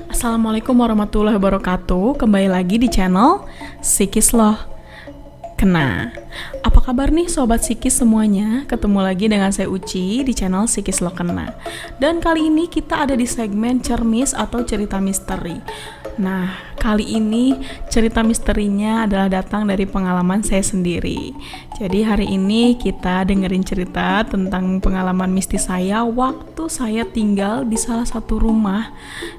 Assalamualaikum warahmatullahi wabarakatuh. Kembali lagi di channel Psikis Loh Kena. Apa kabar nih sobat psikis semuanya? Ketemu lagi dengan saya Uci di channel Psikis Loh Kena. Dan kali ini kita ada di segmen cermis atau cerita misteri. Nah, kali ini cerita misterinya adalah datang dari pengalaman saya sendiri. Jadi hari ini kita dengerin cerita tentang pengalaman mistis saya waktu saya tinggal di salah satu rumah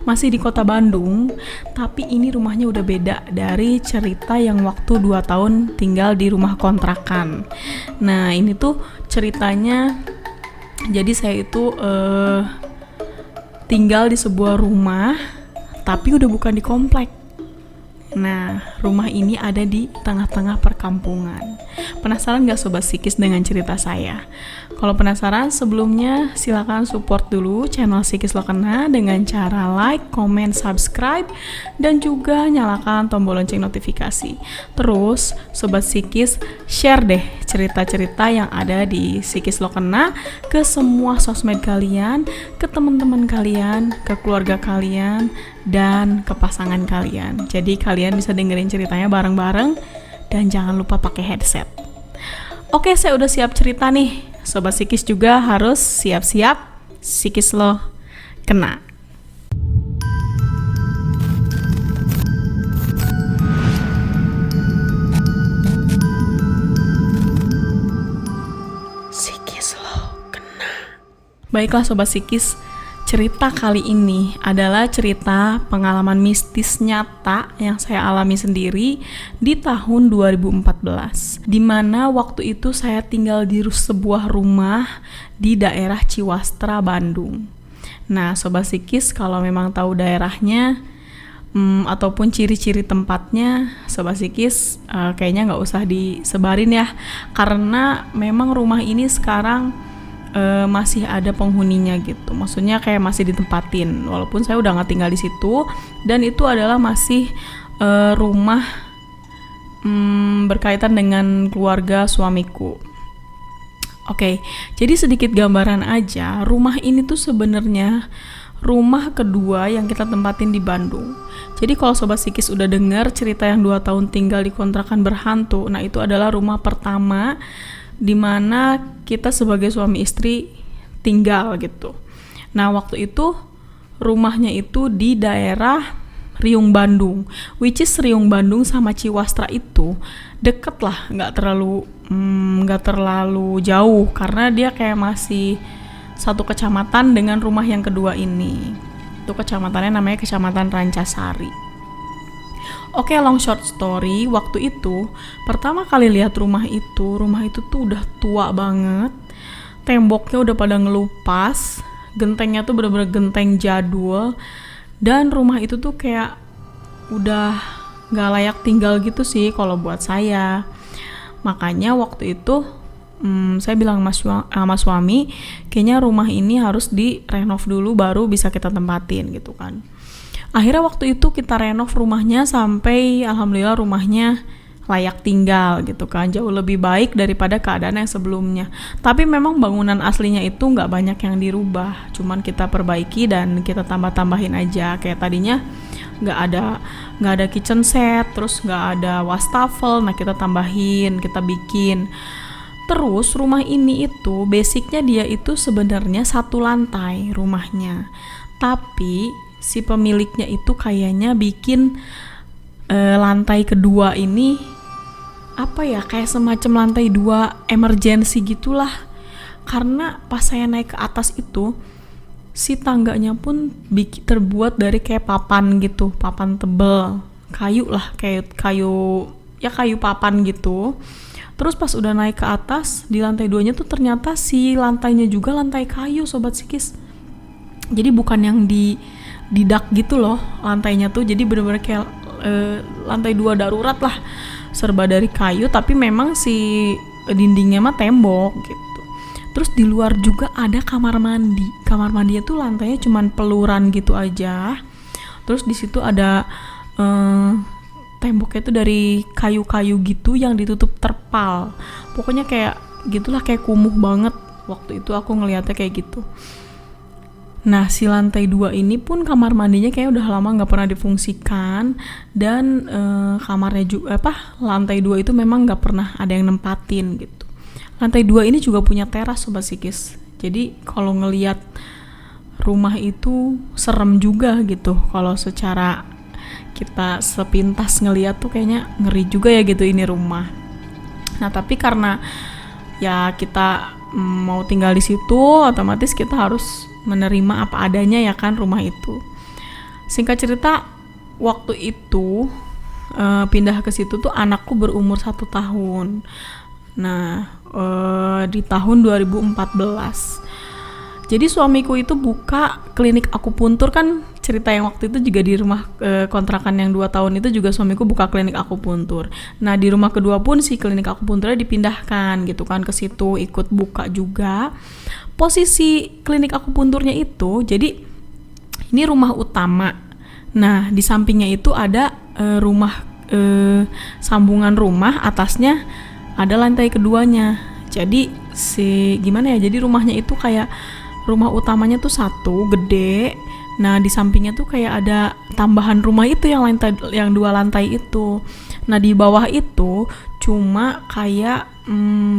masih di kota Bandung. Tapi ini rumahnya udah beda dari cerita yang waktu 2 tahun tinggal di rumah kontrakan. Nah, ini tuh ceritanya, jadi saya itu tinggal di sebuah rumah tapi udah bukan di komplek. Nah, rumah ini ada di tengah-tengah perkampungan. Penasaran gak sobat psikis dengan cerita saya? Kalau penasaran, sebelumnya silakan support dulu channel Psikis Loh Kena dengan cara like, comment, subscribe, dan juga nyalakan tombol lonceng notifikasi. Terus, sobat psikis share deh cerita-cerita yang ada di Psikis Loh Kena ke semua sosmed kalian, ke teman-teman kalian, ke keluarga kalian, dan ke pasangan kalian. Jadi kalian bisa dengerin ceritanya bareng-bareng dan jangan lupa pakai headset. Oke, saya udah siap cerita nih. Sobat psikis juga harus siap-siap Psikis Loh Kena. Psikis Loh Kena. Baiklah sobat psikis, cerita kali ini adalah cerita pengalaman mistis nyata yang saya alami sendiri di tahun 2014, di mana waktu itu saya tinggal di sebuah rumah di daerah Ciwastra, Bandung. Nah, sobat psikis kalau memang tahu daerahnya ataupun ciri-ciri tempatnya, sobat psikis kayaknya nggak usah disebarin ya, karena memang rumah ini sekarang masih ada penghuninya gitu. Maksudnya kayak masih ditempatin, walaupun saya udah nggak tinggal di situ. Dan itu adalah masih rumah berkaitan dengan keluarga suamiku. Oke, jadi sedikit gambaran aja. Rumah ini tuh sebenarnya rumah kedua yang kita tempatin di Bandung. Jadi kalau sobat psikis udah dengar cerita yang 2 tahun tinggal di kontrakan berhantu, nah itu adalah rumah pertama di mana kita sebagai suami istri tinggal gitu. Nah, waktu itu rumahnya itu di daerah Riung Bandung, which is Riung Bandung sama Ciwastra itu deket lah, nggak terlalu jauh, karena dia kayak masih satu kecamatan dengan rumah yang kedua ini. Itu kecamatannya namanya Kecamatan Rancasari. Oke, long short story, waktu itu pertama kali lihat rumah itu tuh udah tua banget, temboknya udah pada ngelupas, gentengnya tuh bener-bener genteng jadul, dan rumah itu tuh kayak udah gak layak tinggal gitu sih kalau buat saya. Makanya waktu itu saya bilang sama suami, kayaknya rumah ini harus direnov dulu baru bisa kita tempatin gitu kan. Akhirnya waktu itu kita renov rumahnya sampai alhamdulillah rumahnya layak tinggal gitu kan, jauh lebih baik daripada keadaan yang sebelumnya. Tapi memang bangunan aslinya itu nggak banyak yang dirubah, cuman kita perbaiki dan kita tambah-tambahin aja. Kayak tadinya nggak ada kitchen set, terus nggak ada wastafel, nah kita tambahin, kita bikin. Terus rumah ini itu basicnya dia itu sebenarnya 1 lantai rumahnya, tapi si pemiliknya itu kayaknya bikin lantai kedua ini apa ya, kayak semacam lantai 2 emergency gitulah. Karena pas saya naik ke atas itu, si tangganya pun terbuat dari kayak papan gitu, papan tebel, kayu lah, kayu papan gitu. Terus pas udah naik ke atas, di lantai 2-nya tuh ternyata si lantainya juga lantai kayu sobat psikis. Jadi bukan yang didak gitu loh lantainya tuh, jadi bener-bener kayak lantai 2 darurat lah, serba dari kayu, tapi memang si dindingnya mah tembok gitu. Terus di luar juga ada kamar mandinya tuh lantainya cuman peluran gitu aja. Terus di situ ada temboknya tuh dari kayu-kayu gitu yang ditutup terpal, pokoknya kayak gitulah, kayak kumuh banget. Waktu itu aku ngeliatnya kayak gitu. Nah, si lantai 2 ini pun kamar mandinya kayak udah lama nggak pernah difungsikan, dan kamarnya juga lantai 2 itu memang nggak pernah ada yang nempatin gitu. Lantai 2 ini juga punya teras Sobat Psikis. Jadi kalau ngelihat rumah itu serem juga gitu. Kalau secara kita sepintas ngelihat tuh kayaknya ngeri juga ya gitu ini rumah. Nah, tapi karena ya kita mau tinggal di situ, otomatis kita harus menerima apa adanya ya kan rumah itu. Singkat cerita, waktu itu pindah ke situ tuh anakku berumur 1 tahun. Nah, di tahun 2014. Jadi suamiku itu buka klinik akupuntur, kan cerita yang waktu itu juga di rumah kontrakan yang 2 tahun itu juga suamiku buka klinik akupuntur. Nah, di rumah kedua pun si klinik akupunturnya dipindahkan gitu kan ke situ, ikut buka juga. Posisi klinik akupunturnya itu, jadi ini rumah utama. Nah, di sampingnya itu ada rumah sambungan rumah, atasnya ada lantai keduanya. Jadi gimana ya? Jadi rumahnya itu kayak rumah utamanya tuh satu gede. Nah, di sampingnya tuh kayak ada tambahan rumah itu yang 2 lantai itu. Nah, di bawah itu cuma kayak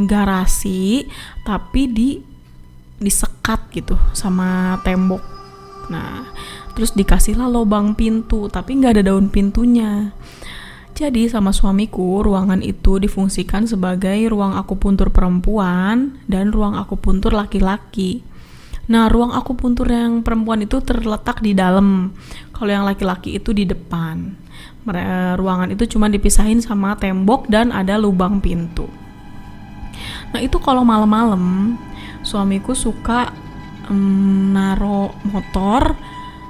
garasi, tapi disekat gitu sama tembok. Nah, terus dikasihlah lubang pintu, tapi nggak ada daun pintunya. Jadi sama suamiku ruangan itu difungsikan sebagai ruang akupuntur perempuan dan ruang akupuntur laki-laki. Nah, ruang akupuntur yang perempuan itu terletak di dalam, kalau yang laki-laki itu di depan. Ruangan itu cuma dipisahin sama tembok dan ada lubang pintu. Nah, itu kalau malam-malam suamiku suka naro motor,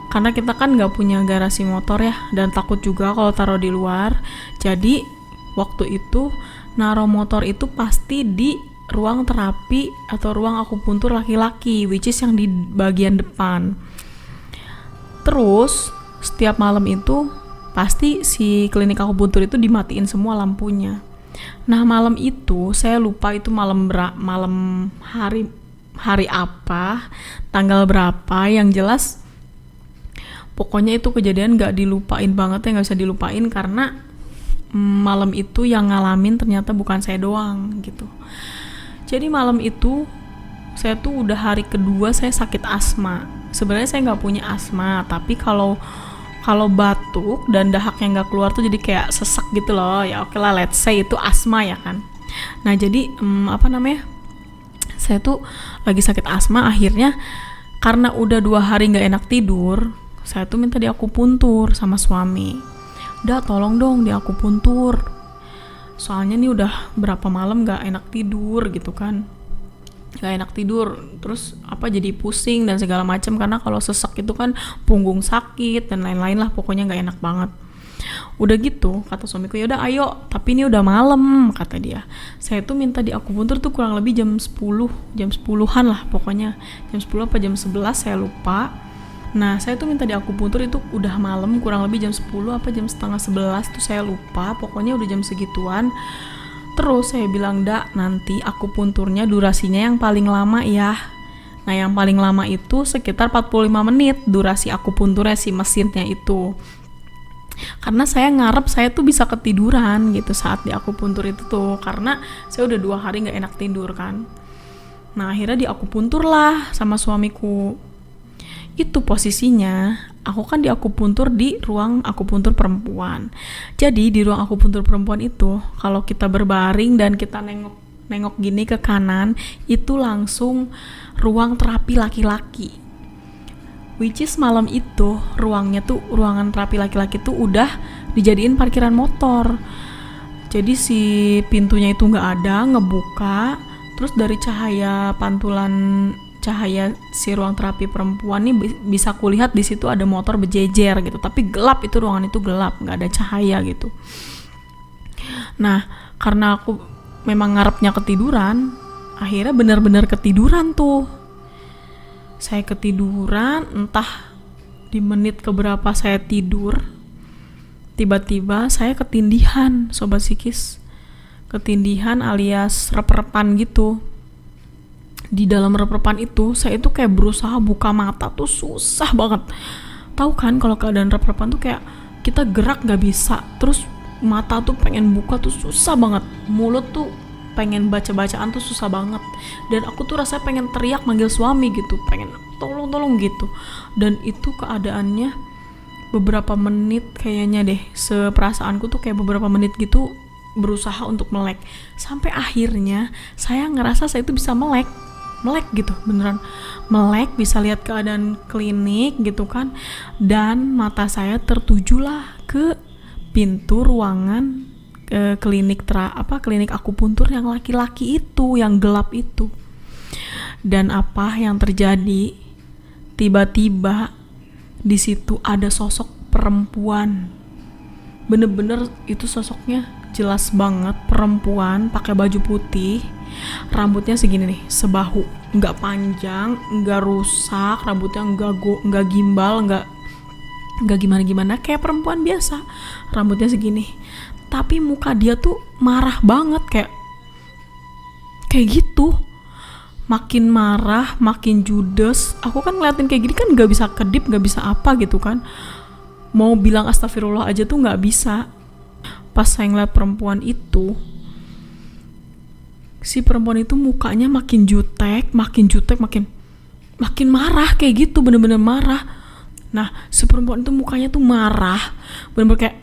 karena kita kan nggak punya garasi motor ya, dan takut juga kalau taruh di luar. Jadi waktu itu naro motor itu pasti di ruang terapi atau ruang akupuntur laki-laki, which is yang di bagian depan. Terus setiap malam itu pasti si klinik akupuntur itu dimatiin semua lampunya. Nah, malam itu saya lupa itu malam hari apa, tanggal berapa, yang jelas pokoknya itu kejadian gak dilupain banget ya, gak bisa dilupain, karena malam itu yang ngalamin ternyata bukan saya doang gitu. Jadi malam itu saya tuh udah hari kedua saya sakit asma. Sebenarnya saya nggak punya asma, tapi kalau batuk dan dahaknya nggak keluar tuh jadi kayak sesak gitu loh. Ya oke lah, let's say itu asma ya kan. Nah, jadi saya tuh lagi sakit asma. Akhirnya karena udah 2 hari nggak enak tidur, saya tuh minta diakupuntur sama suami. Udah, tolong dong diakupuntur. Soalnya nih udah berapa malam gak enak tidur gitu kan. Gak enak tidur, terus jadi pusing dan segala macam, karena kalau sesak itu kan punggung sakit dan lain-lain lah, pokoknya gak enak banget. Udah gitu kata suamiku, yaudah ayo, tapi ini udah malam kata dia. Saya tuh minta diakupuntur tuh kurang lebih jam 10-an lah pokoknya. Jam 10 apa jam 11 saya lupa. Nah, saya tuh minta diakupuntur itu udah malam, kurang lebih jam 10 apa jam setengah 11 tuh saya lupa, pokoknya udah jam segituan. Terus saya bilang, "Dak, nanti akupunturnya durasinya yang paling lama ya." Nah, yang paling lama itu sekitar 45 menit durasi akupunturnya si mesinnya itu. Karena saya ngarep saya tuh bisa ketiduran gitu saat di akupuntur itu tuh, karena saya udah 2 hari gak enak tidur kan. Nah, akhirnya diakupuntur lah sama suamiku. Itu posisinya aku kan di akupuntur di ruang akupuntur perempuan. Jadi di ruang akupuntur perempuan itu kalau kita berbaring dan kita nengok gini ke kanan, itu langsung ruang terapi laki-laki. Which is malam itu ruangan terapi laki-laki tuh udah dijadiin parkiran motor. Jadi si pintunya itu nggak ada, ngebuka, terus dari cahaya si ruang terapi perempuan nih bisa kulihat di situ ada motor berjejer gitu, tapi gelap, itu ruangan itu gelap, nggak ada cahaya gitu. Nah, karena aku memang ngarepnya ketiduran, akhirnya benar-benar ketiduran tuh. Saya ketiduran, entah di menit keberapa saya tidur, tiba-tiba saya ketindihan, Sobat Psikis. Ketindihan alias rep-repan gitu. Di dalam rep-repan itu saya itu kayak berusaha buka mata tuh susah banget. Tahu kan kalau keadaan rep-repan tuh kayak kita gerak nggak bisa, terus mata tuh pengen buka tuh susah banget, mulut tuh pengen baca-bacaan tuh susah banget, dan aku tuh rasanya pengen teriak manggil suami gitu, pengen tolong gitu. Dan itu keadaannya beberapa menit kayaknya deh, seperasaanku tuh kayak beberapa menit gitu berusaha untuk melek, sampai akhirnya saya ngerasa saya tuh bisa melek gitu, beneran melek, bisa lihat keadaan klinik gitu kan, dan mata saya tertujulah ke pintu ruangan klinik klinik akupuntur yang laki-laki itu, yang gelap itu. Dan apa yang terjadi, tiba-tiba di situ ada sosok perempuan, bener-bener itu sosoknya jelas banget, perempuan pakai baju putih, rambutnya segini nih, sebahu, nggak panjang, nggak rusak, rambutnya nggak gimbal, nggak gimana-gimana, kayak perempuan biasa, rambutnya segini. Tapi muka dia tuh marah banget, kayak gitu, makin marah, makin judes. Aku kan ngeliatin kayak gini kan nggak bisa kedip, nggak bisa apa gitu kan, mau bilang astagfirullah aja tuh nggak bisa. Pas saya ngeliat perempuan itu, si perempuan itu mukanya makin jutek, makin marah kayak gitu, bener-bener marah. Nah, si perempuan itu mukanya tuh marah, bener-bener kayak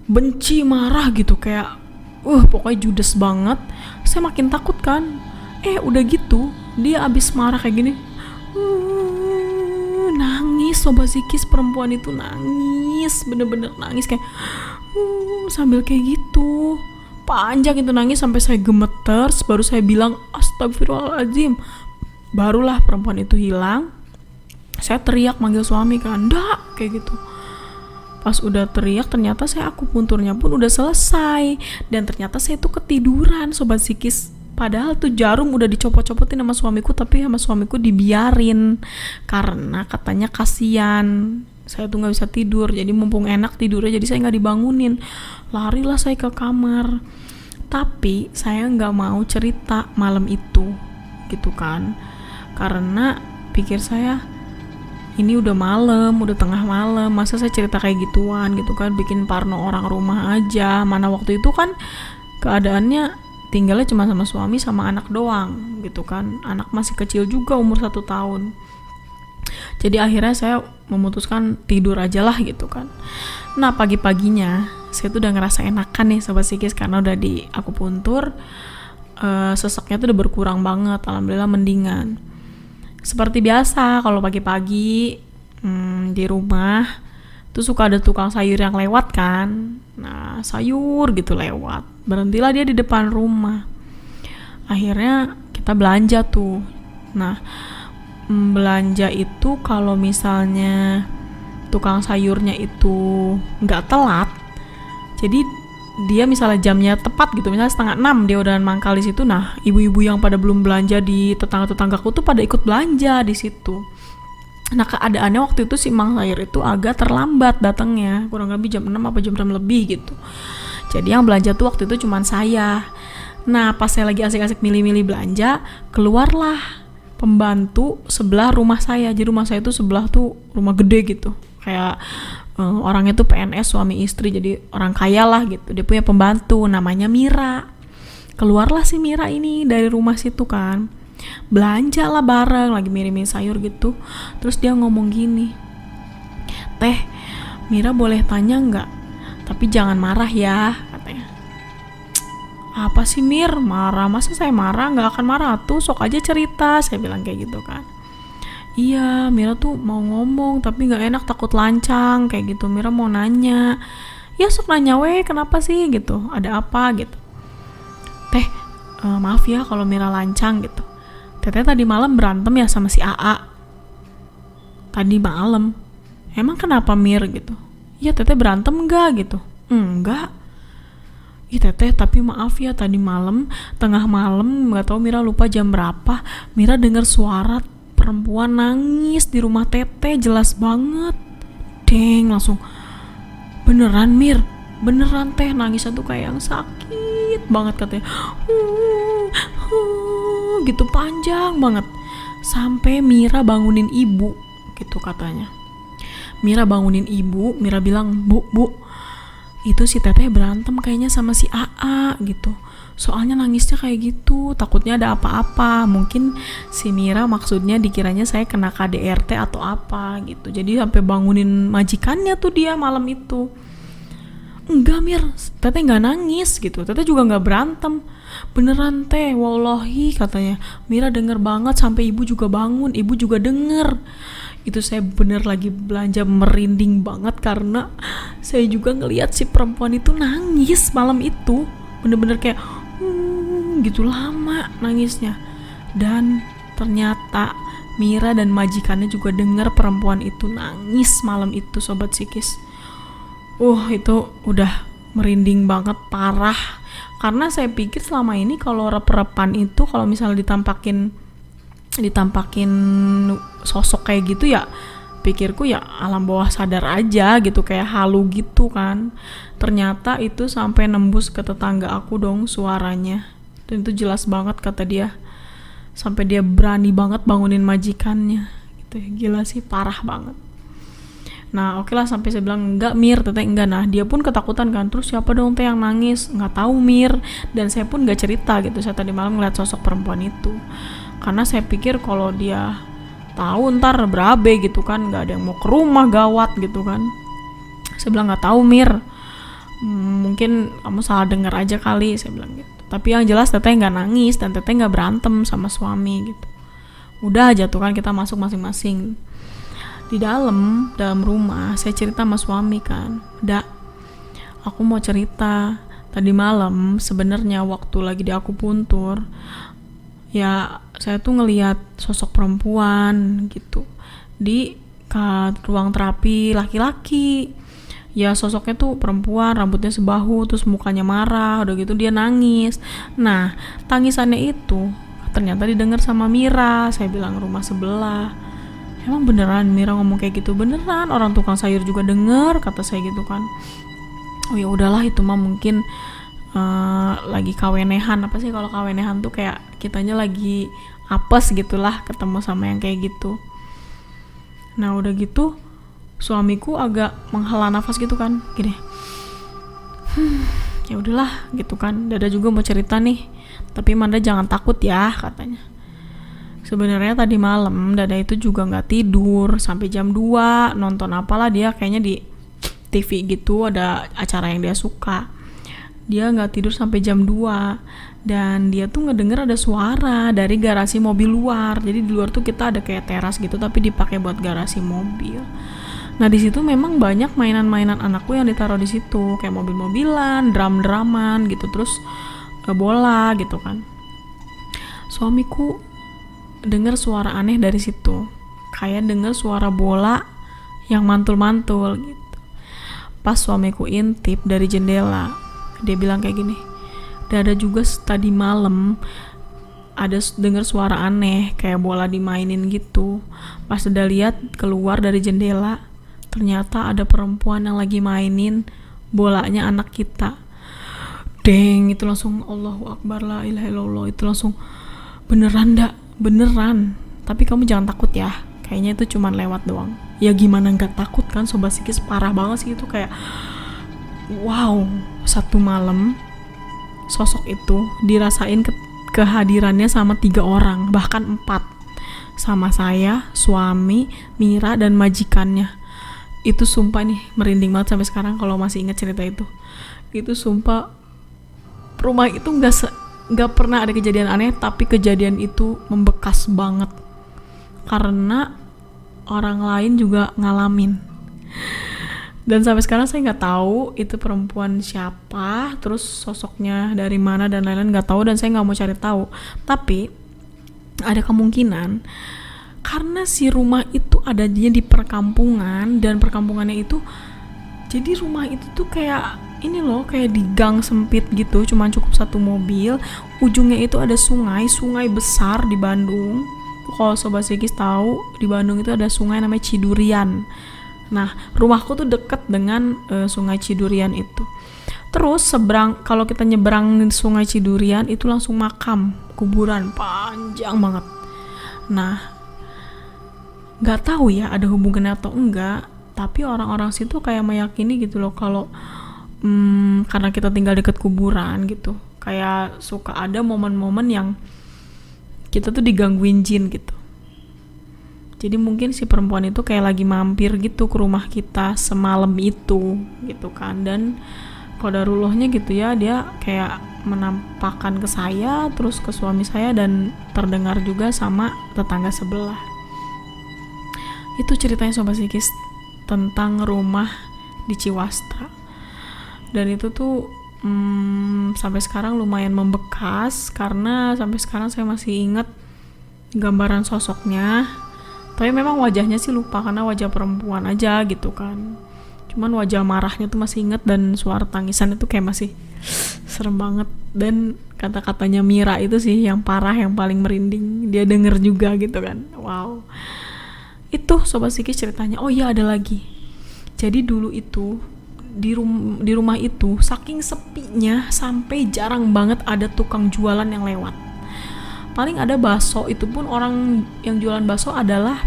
benci, marah gitu, kayak pokoknya judes banget. Saya makin takut kan. Udah gitu dia abis marah kayak gini, nangis. Sobat psikis, perempuan itu nangis, bener-bener nangis kayak sambil kayak gitu, panjang itu nangis sampai saya gemeter. Baru saya bilang astagfirullahaladzim, barulah perempuan itu hilang. Saya teriak manggil suami kan, ndak, kayak gitu. Pas udah teriak, ternyata saya akupunturnya pun udah selesai, dan ternyata saya tuh ketiduran, sobat psikis. Padahal tuh jarum udah dicopot-copotin sama suamiku, tapi sama suamiku dibiarin karena katanya kasihan saya tuh nggak bisa tidur. Jadi mumpung enak tidurnya, jadi saya nggak dibangunin. Larilah saya ke kamar, tapi saya nggak mau cerita malam itu gitu kan, karena pikir saya ini udah malam, udah tengah malam, masa saya cerita kayak gituan gitu kan, bikin parno orang rumah aja. Mana waktu itu kan keadaannya tinggalnya cuma sama suami sama anak doang gitu kan, anak masih kecil juga, umur 1 tahun. Jadi akhirnya saya memutuskan tidur aja lah gitu kan. Nah, pagi-paginya saya tuh udah ngerasa enakan nih sobat psikis, karena udah di akupuntur, sesaknya tuh udah berkurang banget, alhamdulillah mendingan. Seperti biasa kalau pagi-pagi di rumah tuh suka ada tukang sayur yang lewat kan. Nah, sayur gitu lewat, berhentilah dia di depan rumah. Akhirnya kita belanja tuh. Nah, belanja itu kalau misalnya tukang sayurnya itu nggak telat, jadi dia misalnya jamnya tepat gitu, misalnya 5:30 dia udah mangkal di situ. Nah, ibu-ibu yang pada belum belanja di tetangga-tetanggaku tuh pada ikut belanja di situ. Nah, keadaannya waktu itu si mang sayur itu agak terlambat datangnya, kurang lebih jam 6 apa jam 6 lebih gitu. Jadi yang belanja tuh waktu itu cuman saya. Nah, pas saya lagi asik-asik milih-milih belanja, keluarlah pembantu sebelah rumah saya. Jadi rumah saya tuh sebelah tuh rumah gede gitu, kayak orangnya tuh PNS, suami istri, jadi orang kaya lah gitu. Dia punya pembantu namanya Mira. Keluarlah si Mira ini dari rumah situ kan, belanja lah bareng, lagi mirimin sayur gitu. Terus dia ngomong gini, "Teh, Mira boleh tanya nggak? Tapi jangan marah ya," katanya. "Apa sih Mir, marah? Masa saya marah? Nggak akan marah tuh, sok aja cerita," saya bilang kayak gitu kan. "Iya, Mira tuh mau ngomong tapi nggak enak, takut lancang kayak gitu. Mira mau nanya." "Ya sok nanya weh, kenapa sih gitu, ada apa gitu." "Teh, maaf ya kalau Mira lancang gitu. Teteh tadi malam berantem ya sama si AA." "Tadi malam? Emang kenapa Mir gitu?" "Ya teteh berantem enggak gitu?" "Enggak." "Ih teteh, tapi maaf ya tadi malam, tengah malam, nggak tahu Mira lupa jam berapa, Mira dengar suara perempuan nangis di rumah teteh, jelas banget." Deng, langsung, "Beneran Mir? Beneran teh, nangisnya tuh kayak yang sakit banget," katanya. gitu panjang banget. Sampai Mira bangunin ibu gitu katanya. Mira bangunin ibu, Mira bilang, Bu, itu si Teteh berantem kayaknya sama si AA gitu. Soalnya nangisnya kayak gitu, takutnya ada apa-apa. Mungkin si Mira maksudnya dikiranya saya kena KDRT atau apa gitu. Jadi sampai bangunin majikannya tuh dia malam itu. Enggak Mir, Teteh gak nangis gitu, Teteh juga gak berantem. Beneran Teh, wallahi katanya. Mira denger banget sampai ibu juga bangun, ibu juga denger. Itu saya bener lagi belanja merinding banget karena saya juga ngelihat si perempuan itu nangis malam itu. Bener-bener kayak gitu lama nangisnya. Dan ternyata Mira dan majikannya juga denger perempuan itu nangis malam itu, Sobat Psikis. Itu udah merinding banget parah. Karena saya pikir selama ini kalau rep-repan itu kalau misalnya ditampakin sosok kayak gitu ya, pikirku ya alam bawah sadar aja gitu, kayak halu gitu kan. Ternyata itu sampai nembus ke tetangga aku dong suaranya. Dan itu jelas banget kata dia. Sampai dia berani banget bangunin majikannya gitu. Gila sih, parah banget. Nah oke lah, sampai saya bilang enggak Mir, Teteh enggak. Nah dia pun ketakutan kan, terus siapa dong Teh yang nangis? Enggak tahu Mir. Dan saya pun enggak cerita gitu, saya tadi malam ngeliat sosok perempuan itu. Karena saya pikir kalau dia tahu ntar berabe gitu kan, enggak ada yang mau ke rumah, gawat gitu kan. Saya bilang enggak tahu Mir, mungkin kamu salah dengar aja kali, saya bilang gitu. Tapi yang jelas Teteh enggak nangis dan Teteh enggak berantem sama suami gitu. Udah aja tuh kan, kita masuk masing-masing. Di dalam rumah saya cerita sama suami kan, aku mau cerita. Tadi malam sebenarnya waktu lagi di akupuntur, ya saya tuh ngelihat sosok perempuan gitu di ruang terapi laki-laki. Ya sosoknya tuh perempuan, rambutnya sebahu, terus mukanya marah, udah gitu dia nangis. Nah tangisannya itu ternyata didengar sama Mira. Saya bilang rumah sebelah. Emang beneran Mira ngomong kayak gitu? Beneran, orang tukang sayur juga denger, kata saya gitu kan. Oh ya udahlah, itu mah mungkin lagi kawenehan. Apa sih kalau kawenehan tuh kayak kitanya lagi apes gitulah ketemu sama yang kayak gitu. Nah udah gitu suamiku agak menghela nafas gitu kan, gini. Ya udahlah gitu kan. Dada juga mau cerita nih, tapi Manda jangan takut ya, katanya. Sebenarnya tadi malam Dada itu juga nggak tidur sampai jam 2, nonton apalah dia, kayaknya di TV gitu ada acara yang dia suka. Dia nggak tidur sampai jam 2 dan dia tuh ngedenger ada suara dari garasi mobil luar. Jadi di luar tuh kita ada kayak teras gitu tapi dipakai buat garasi mobil. Nah di situ memang banyak mainan-mainan anakku yang ditaruh di situ, kayak mobil-mobilan, drum-druman gitu, terus bola gitu kan. Suamiku dengar suara aneh dari situ, kayak dengar suara bola yang mantul-mantul gitu. Pas suamiku intip dari jendela, dia bilang kayak gini, Dada juga tadi malam ada dengar suara aneh kayak bola dimainin gitu. Pas Dada lihat keluar dari jendela, ternyata ada perempuan yang lagi mainin bolanya anak kita. Deng, itu langsung Allahu Akbar, la ilaha illallah. Itu langsung beneran, tapi kamu jangan takut ya, kayaknya itu cuman lewat doang. Ya gimana gak takut kan, Sobat Psikis, parah banget sih itu. Kayak wow, satu malam sosok itu dirasain kehadirannya sama 3 orang, bahkan 4, sama saya, suami, Mira, dan majikannya. Itu sumpah nih merinding banget sampai sekarang kalau masih ingat cerita itu. Itu sumpah, rumah itu nggak pernah ada kejadian aneh, tapi kejadian itu membekas banget karena orang lain juga ngalamin. Dan sampai sekarang saya nggak tahu itu perempuan siapa, terus sosoknya dari mana dan lain-lain nggak tahu, dan saya nggak mau cari tahu. Tapi ada kemungkinan karena si rumah itu adanya di perkampungan, dan perkampungannya itu jadi rumah itu tuh kayak ini loh, kayak di gang sempit gitu, cuma cukup 1 mobil. Ujungnya itu ada sungai besar di Bandung. Kalau Sobat Psikis tahu, di Bandung itu ada sungai namanya Cidurian. Nah, rumahku tuh deket dengan sungai Cidurian itu. Terus seberang, kalau kita nyeberang sungai Cidurian itu langsung makam kuburan panjang banget. Nah, nggak tahu ya ada hubungannya atau enggak, tapi orang-orang situ kayak meyakini gitu loh kalau karena kita tinggal deket kuburan gitu, kayak suka ada momen-momen yang kita tuh digangguin jin gitu. Jadi mungkin si perempuan itu kayak lagi mampir gitu ke rumah kita semalam itu gitu kan. Dan qadarullahnya gitu ya, dia kayak menampakkan ke saya, terus ke suami saya, dan terdengar juga sama tetangga sebelah. Itu ceritanya Sobat Psikis tentang rumah di Ciwastra. Dan itu tuh sampai sekarang lumayan membekas, karena sampai sekarang saya masih ingat gambaran sosoknya. Tapi memang wajahnya sih lupa karena wajah perempuan aja gitu kan. Cuman wajah marahnya tuh masih inget, dan suara tangisan itu kayak masih serem banget. Dan kata-katanya Mira itu sih yang parah, yang paling merinding. Dia denger juga gitu kan. Wow. Itu Sobat Psikis ceritanya. Oh iya, ada lagi. Jadi dulu itu di rumah itu saking sepinya sampai jarang banget ada tukang jualan yang lewat. Paling ada bakso, itu pun orang yang jualan bakso adalah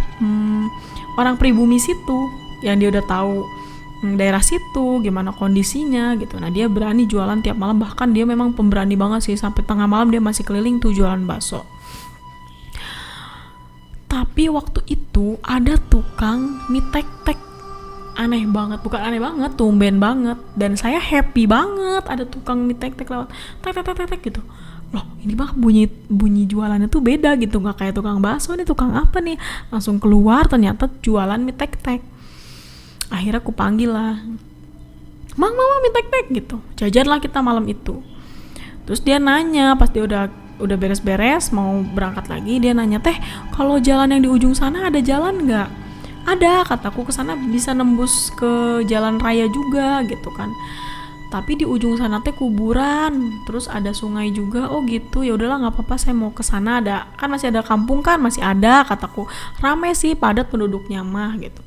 orang pribumi situ, yang dia udah tahu daerah situ gimana kondisinya gitu. Nah, dia berani jualan tiap malam, bahkan dia memang pemberani banget sih, sampai tengah malam dia masih keliling tuh jualan bakso. Tapi waktu itu ada tukang mie tek-tek. Aneh banget, bukan aneh banget, tumben banget. Dan saya happy banget ada tukang mie tek-tek lewat, tek-tek-tek gitu. Loh, ini mah bunyi jualannya tuh beda gitu, nggak kayak tukang bakso, ini tukang apa nih? Langsung keluar, ternyata jualan mie tek-tek. Akhirnya aku panggil lah, Mang, mama mie tek-tek gitu. Jajanlah kita malam itu. Terus dia nanya, pas dia udah beres-beres mau berangkat lagi, dia nanya, teh, kalau jalan yang di ujung sana ada jalan nggak? Ada, kataku, ke sana bisa nembus ke jalan raya juga gitu kan. Tapi di ujung sana teh kuburan, terus ada sungai juga. Oh gitu, ya udahlah nggak apa-apa, saya mau ke sana, ada kan masih ada kampung kan, masih ada, kataku. Rame sih, padat penduduknya mah gitu.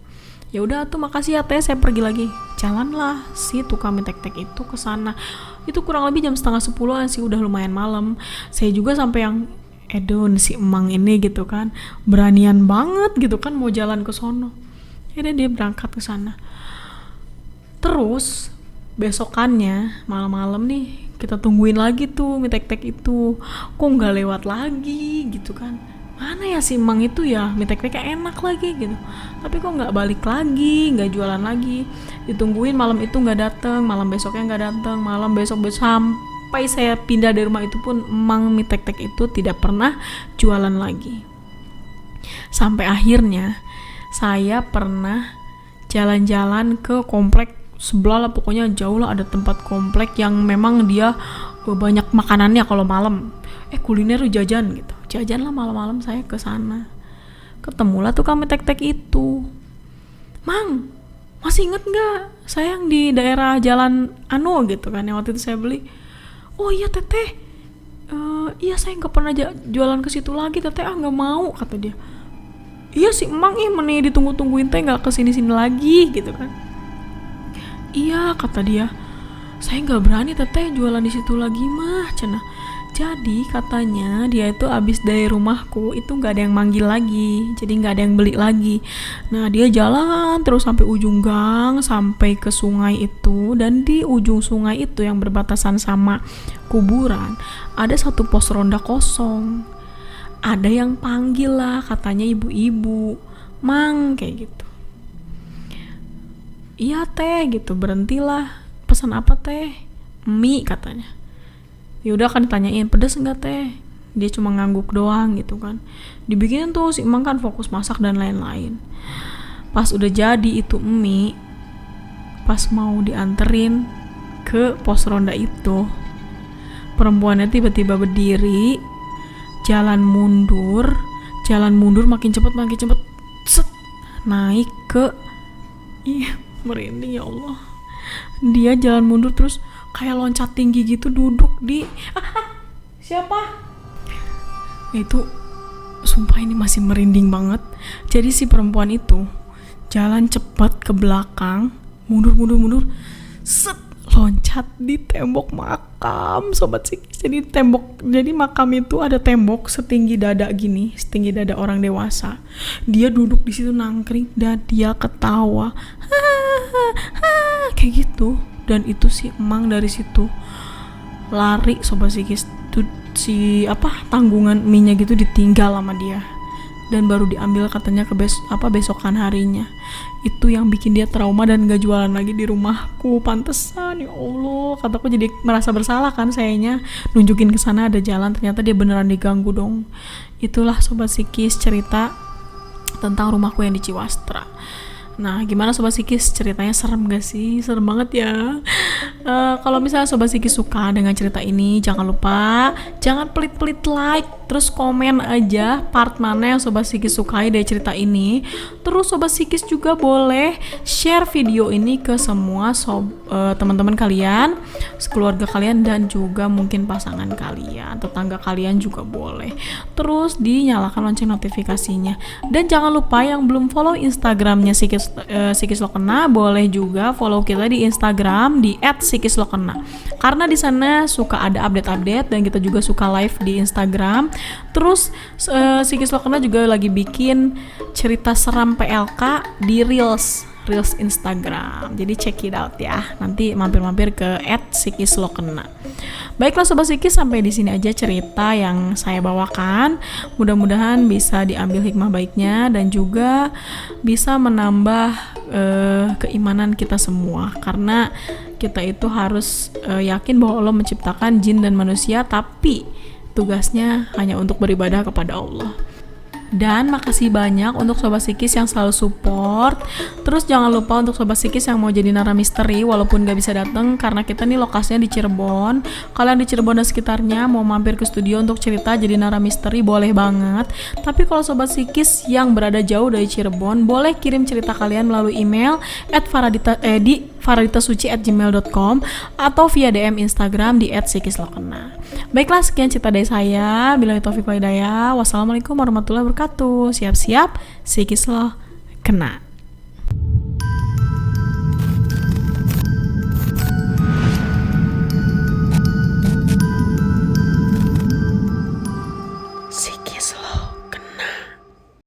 Ya udah tuh, makasih ya teh, saya pergi lagi. Jalanlah si tukang mie tek-tek itu ke sana. Itu kurang lebih jam 9:30-an sih, udah lumayan malam. Saya juga sampai yang edon si emang ini gitu kan, beranian banget gitu kan mau jalan ke sono. Akhirnya dia berangkat ke sana. Terus besokannya malam-malam nih kita tungguin lagi tuh mie tek-tek itu, kok nggak lewat lagi gitu kan. Mana ya si emang itu ya, mie tek-teknya enak lagi gitu, tapi kok nggak balik lagi, nggak jualan lagi. Ditungguin malam itu nggak dateng, malam besoknya nggak dateng, malam besok sampai saya pindah dari rumah itu pun emang mie tek-tek itu tidak pernah jualan lagi. Sampai akhirnya saya pernah jalan-jalan ke komplek sebelah lah, pokoknya jauh lah, ada tempat komplek yang memang dia banyak makanannya kalau malam. Kuliner jajan gitu. Jajan lah malam-malam saya ke sana. Ketemulah tukang mie tek-tek itu. Mang, masih inget nggak? Saya yang di daerah Jalan Anu gitu kan, yang waktu itu saya beli. Oh iya teteh. Iya saya nggak pernah jualan ke situ lagi teteh, nggak mau, kata dia. Iya sih emang meni ditunggu-tungguin teh nggak kesini-sini lagi gitu kan. Iya, kata dia, saya nggak berani teteh jualan di situ lagi mah, cenah. Jadi katanya dia itu abis dari rumahku itu nggak ada yang manggil lagi, jadi nggak ada yang beli lagi. Nah dia jalan terus sampai ujung gang, sampai ke sungai itu, dan di ujung sungai itu yang berbatasan sama kuburan ada satu pos ronda kosong. Ada yang panggil lah, katanya ibu-ibu, Mang, kayak gitu. Iya teh gitu, berhentilah, pesan apa teh? Mie, katanya. Yaudah kan ditanyain, pedes enggak teh? Dia cuma ngangguk doang gitu kan. Dibikinin tuh si emang kan fokus masak dan lain-lain. Pas udah jadi itu mie, pas mau dianterin ke pos ronda itu, perempuannya tiba-tiba berdiri, jalan mundur makin cepet, set, naik ke, merinding ya Allah. Dia jalan mundur terus kayak loncat tinggi gitu, duduk di siapa? Itu sumpah ini masih merinding banget. Jadi si perempuan itu jalan cepat ke belakang, mundur, set, loncat di tembok makam, sobat psikis. Jadi makam itu ada tembok setinggi dada gini, setinggi dada orang dewasa. Dia duduk di situ nangkring dan dia ketawa, kayak gitu. Dan itu si emang dari situ lari, sobat psikis. Tuh si tanggungan mie-nya gitu ditinggal sama dia. Dan baru diambil katanya besokan harinya. Itu yang bikin dia trauma dan gak jualan lagi di rumahku. Pantesan, ya Allah, kataku jadi merasa bersalah kan sayanya nunjukin ke sana ada jalan, ternyata dia beneran diganggu dong. Itulah sobat psikis cerita tentang rumahku yang di Ciwastra. Nah, gimana sobat psikis, ceritanya serem gak sih? Serem banget ya. Kalau misalnya sobat psikis suka dengan cerita ini, jangan lupa jangan pelit-pelit like, terus komen aja part mana yang sobat psikis sukai dari cerita ini. Terus sobat psikis juga boleh share video ini ke semua teman-teman kalian, keluarga kalian, dan juga mungkin pasangan kalian, tetangga kalian juga boleh. Terus dinyalakan lonceng notifikasinya. Dan jangan lupa yang belum follow Instagramnya Psikislokena, boleh juga follow kita di Instagram di @psikislokena. Karena di sana suka ada update-update dan kita juga suka live di Instagram. Terus Psikislokena juga lagi bikin cerita seram PLK di Reels Instagram. Jadi check it out ya. Nanti mampir-mampir ke @psikislokena. Baiklah sobat psikis, sampai di sini aja cerita yang saya bawakan. Mudah-mudahan bisa diambil hikmah baiknya dan juga bisa menambah keimanan kita semua. Karena kita itu harus yakin bahwa Allah menciptakan jin dan manusia, tapi tugasnya hanya untuk beribadah kepada Allah. Dan makasih banyak untuk sobat psikis yang selalu support. Terus jangan lupa untuk sobat psikis yang mau jadi Nara Misteri walaupun gak bisa datang karena kita nih lokasinya di Cirebon. Kalian di Cirebon dan sekitarnya mau mampir ke studio untuk cerita jadi Nara Misteri boleh banget. Tapi kalau sobat psikis yang berada jauh dari Cirebon, boleh kirim cerita kalian melalui email di faraditasuci@gmail.com atau via DM Instagram di @psikislokena. Baiklah, sekian cerita dari saya. Billahi taufiq wal hidayah. Wassalamualaikum warahmatullahi wabarakatuh. Siap-siap psikis lo kena.